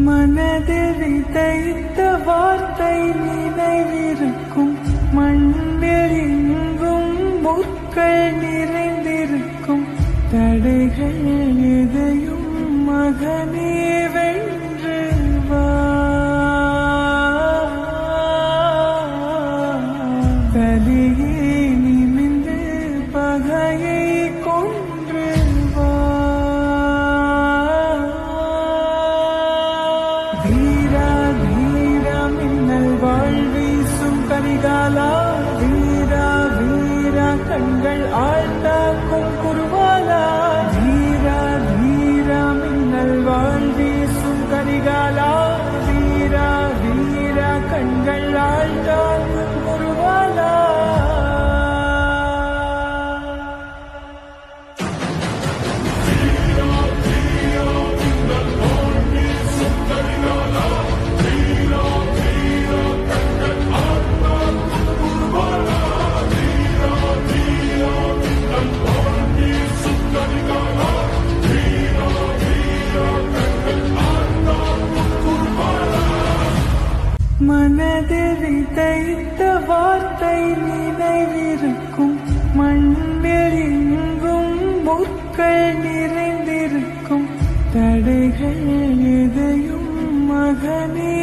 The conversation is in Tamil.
மனதில் விதைத்த வார்த்தை நினைவிருக்கும், மண்ணில் எங்கும் முற்கள் நிறைந்திருக்கும். தடைகள் எதையும் மகனே வென்று வா, தலையே நிமிந்து பகையை கொன்று வா. வீரா வீரா மின்னல் வாழ்வீசும் கரிகாலா, வீரா வீரா கண்கள் ஆழ்ந்தாக்கும் குருவாலா. வீரா வீரா மின்னல் வாழ்வீசும் கரிகாலா, வீரா வீரா கண்கள் ஆழ்ந்தாக்கும் குருவாலா. மனதில் விதைத்த வார்த்தை நினைவிருக்கும், மண்ணில் எங்கும் முற்கள் நிறைந்திருக்கும். தடைகள் எதையும் மகனே